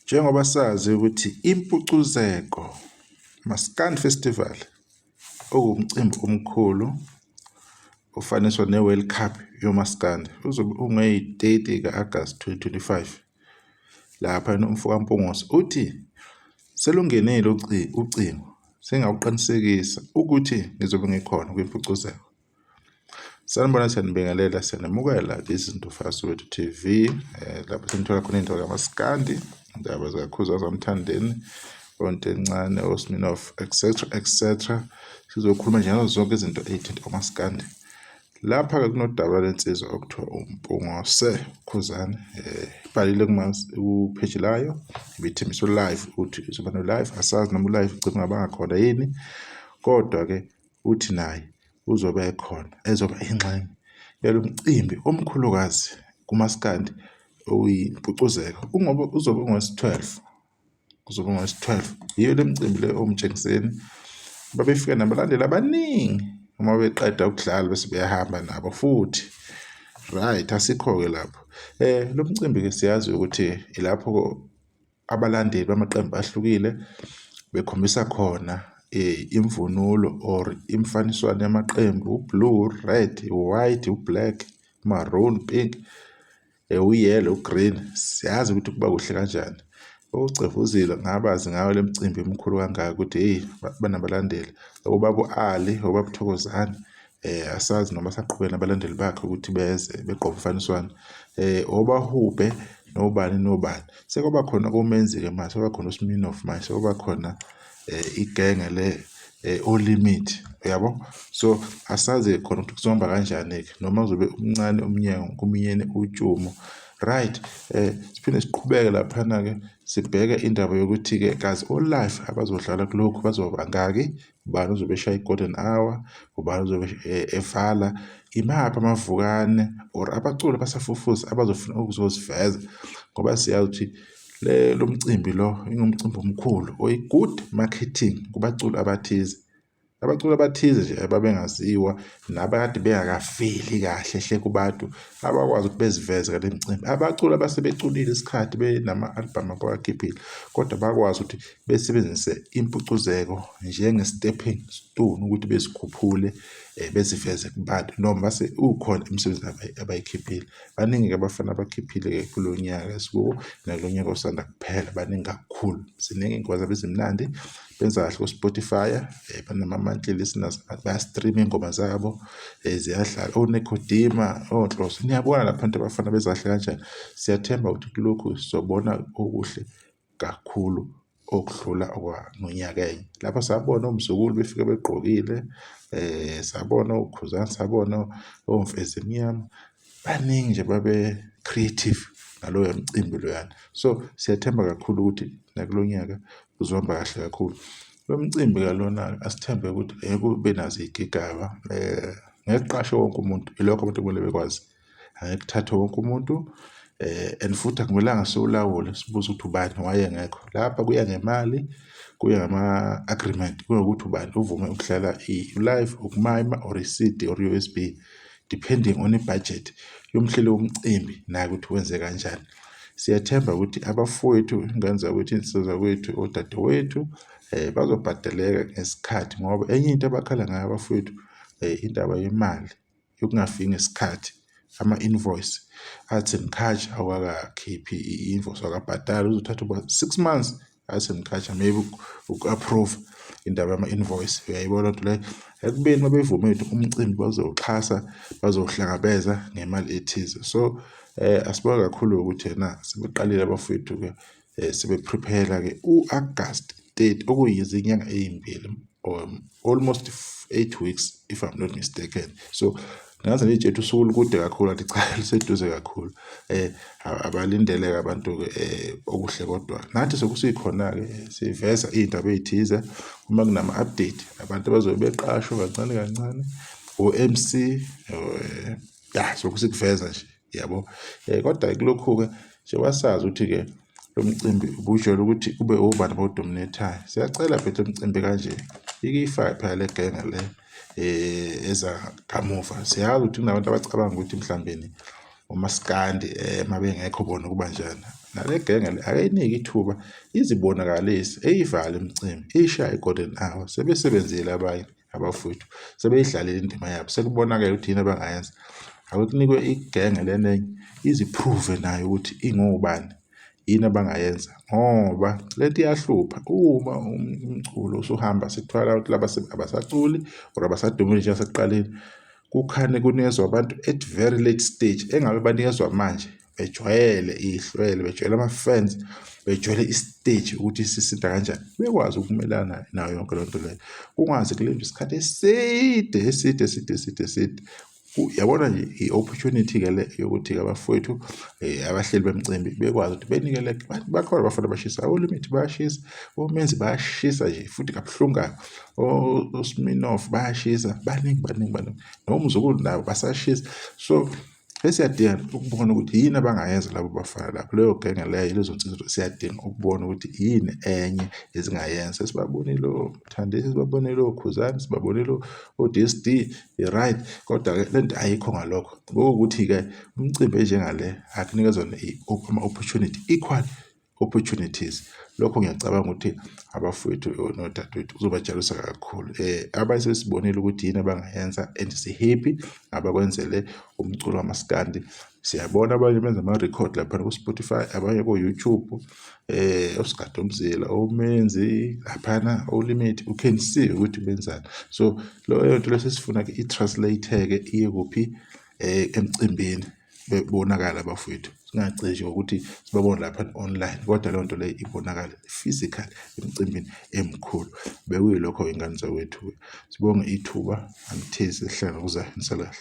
Njengoba sazi ukuthi impucuzeko Maskandi Festival okuwumcimbi omkhulu ofaniswa ne-World Cup yomaskandi uzobe ungeyi-30 ka-Agasti 2025. Lapha umfoka Mpungose uthi selungenile ucingo sengawuqinisekisa ukuthi ngizobe ngikhona kwimpucuzeko. Sanibona, siyanibingelela, siyanamukela izinto Fastword TV lapho sinithola khona indaba kamaskandi, indaba zakaKhuza Zamthandeni, onto encane, oSminoff, etc. Sizokhuluma nje zonke izinto ezithinta umaskandi. Lapha-ke kunodaba lensizwa okuthiwa uMpungose Khuzani, ibhalile kupheji layo, ibithembisa live ukuthi izoba no-live, asazi noma u-live ugcina ungabanga khona yini, kodwa-ke uthi naye uzobe ekhona, ezoba ingxenye yalo mcimbi omkhulukazi kumaskandi oyimpucuzeko. Uzobe ungowesi-12, uzobe ungowesi-12. Yiyo le mcimbi le omtshengiseni babefika nabalandeli abaningi uma beqeda ukudlala bese beyahamba nabo futhi. Right, asikho-ke lapho. Lo mcimbi-ke siyazi ukuthi ilapho abalandeli bamaqembu ahlukile bekhombisa khona imvunulo or imfaniswano yamaqembu, u-blue, red, white, u-black, maroon, pink, u-yellow, u-green. Siyazi ukuthi kuba kuhle kanjani. UCevuzile ngabazi ngayo le mcimbi emkhulu kangaka ukuthi banabalandeli. Ubaba u-Ali, ubaba uThokozane, asazi noma saqhubeka nabalandeli bakhe ukuthi beze beqobe umfaniswano. ObaHube nobani. Sekwaba khona koMenzi-ke manje, sekwaba khona uSminoff manje, sekwaba khona igenge le oLimit, yabo. So asazi khona ukuthi kuzohamba kanjani-ke, noma uzobe umncane umnyango kuminyene utshumo. Right, siphinde siqhubeke laphana-ke sibheke indaba yokuthi-ke kazi o-live abazodlala kulokhu bazoba bangaki, ubani uzobe eshaya i-golden hour, ubani uzobe evala, imaphi amavukane or abaculi basafufusa abazofuna ukuzoziveza, ngoba siyazi ukuthi lo mcimbi lo ingumcimbi omkhulu oyi-good marketing kubaculi abathize. Abaculi abathize nje ababengaziwa nabakade bengakafeli kahle hle kubantu abakwazi ukuthi beziveze ngale mcimbi. Abaculi abasebeculile isikhathi benama-album abawakhiphile, kodwa bakwazi ukuthi besebenzise impucuzeko njenge-stepping stone ukuthi bezikhuphule, beziveze kubantu noma base ukhona imisebenzi abayikhiphile. Baningi-ke abafana abakhiphile-ke kulo nyaka esikuwo nalo nyaka osanda kuphela, baningi kakhulu. Ziningi ingoma zabo ezimnandi, benza kahle ku-Spotify, banama-monthly listeners, bayastreama ingoma zabo, ziyadlala. ONecodima, oNhloso, niyabona lapha abantu abafana beza kahle kanjani. Siyathemba ukuthi kulokhu sizobona okuhle kakhulu okudlula okwangonyaka enye. Lapho sabona oMzukulu befike begqokile, sabona uKhuzani, sabona oMfezi Emnyama, baningi nje babe creative ngaloyo mcimbi loyana. So siyathemba kakhulu ukuthi nakulo nyaka uzohamba kahle kakhulu. Lo mcimbi kalona asithembe ukuthi kube nazo igigaba, ngeke kuqashwe wonke umuntu, ilokho abantu kumele bekwazi. Angeke kuthathwe wonke umuntu, and futhi akumelanga siwulawule sibuze ukuthi ubani wayengekho. Lapha kuya ngemali, kuya ngama-agreement, kunokuthi ubani uvume ukudlala i-live, ukumima or i-CD or USB, depending on i-budget yomhleli womcimbi naye ukuthi wenze kanjani. Siyathemba ukuthi abafowethu, ingane zakwethu, insizwa zakwethu, odadewethu bazobhadeleka ngesikhathi, ngoba enye into abakhala ngayo abafowethu indaba yemali yokungafiki ngesikhathi, ama-invoice athi ngikhatsha awakakhiphi i-invoice, wakabhadala, uzothatha about 6 months athi ngikhatsha maybe uku-approve indaba yama-invoice. Uyayibona nto leyo. Ekubeni uma bevume ukuthi umcimbi bazowuxhasa, bazowuhlangabeza ngemali ethize. So asibonge kakhulu ukuthi sebeqalile abafowethu-ke, sebeprepare-ke u-Agasti 30 okuyizinyanga ezimbili, almost 8 weeks if I'm not mistaken. So ngaze nitshela usuku lukude kakhulu, kanti cha liseduze kakhulu. Abalindeleke abantu-ke okuhle, kodwa nathi sokusikhona-ke siveza iy'ndaba ey'thize uma kunama-update, abantu abazobe beqashwa kancane o-MC, sokusikuveza nje, yabo. Kodwa kulokhu-ke nje wasazi ukuthi-ke lo mcimbi ubujwayele ukuthi kube obani abawudominate-ayo. Siyacela phethe umcimbi kanje ikifake phela le genge le eza kamuva. Siyazi ukuthi kunabantu abacabanga ukuthi mhlawumbe umaskandi mabengekho bona kuba njani. nale genge le akayiniki ithuba izibonakalise, eyivale imicimbi, ishaye i-golden hour. Sebesebenzile abanye abafowethu, sebeyidlalile indima yabo, sekubonakala ukuthi yini abangayenza. Akukunikwe igenge lena iziprove nayo ukuthi ingobani, yini abangayenza, ngoba lento iyahlupha. Uma umculo usuhamba sekuthwala ukuthi laba abasaculi or abasadumile njengasekuqaleni, kukhane kunikezwa abantu at very late stage, engabe banikezwa manje bejwayele ihlwele, bejwayele ama-fans, bejwayele istage ukuthi sisinda kanjani, bekwazi ukumelana nayo yonke lonto leyo. Kungaze kulinjwe isikhathi eside. Yabona nje i-opportunity-ke le yokuthi-ke abafowethu abahleli bemicimbi bekwazi ukuthi benikele. Bakhona abafana abashisa, oLimit bayashisa, oMenzi bayashisa nje futhi kabuhlungu, oSminoff bayashisa, baningi, nomzukulu nabo basashisa. So siyadinga ukubona ukuthi yini abangayenza labo bafana lapho, leyo genge leyo, lezo nsizwa, siyadinga ukubona ukuthi yini enye ezingayenza. Sibabonile oThandiswa, sibabonile oKhuzani, sibabonile oDSD, right, kodwa-ke lento ayikho ngalokho. Ngokuthi-ke umcimbi enjengale akunikezwa ama-opportunity, equal opportunities. Lokho ngiyacabanga ukuthi abafowethu nodadewethu kuzobajabulisisa kakhulu. Abanye sesibonile ukuthi yini abangayenza and si-happy abakwenzele umculo wamaskandi. Siyabona abanye benza ama-record lapha ku-Spotify, abanye ku-YouTube, oSgadi Umzila, oMenzi laphana, oLimit, you can see ukuthi benzani. So leyo nto sesifuna-ke i-translate-ke iye kuphi, emcimbini, bebonakala abafowethu. Singagcini nje ukuthi sibabone lapha online, kodwa leyo nto leyo ibonakala physical emcimbini emkhulu. Bekuyilokho ingane zawethu. Sibonge ithuba, angithize sihlala kuzayo, nisalahle.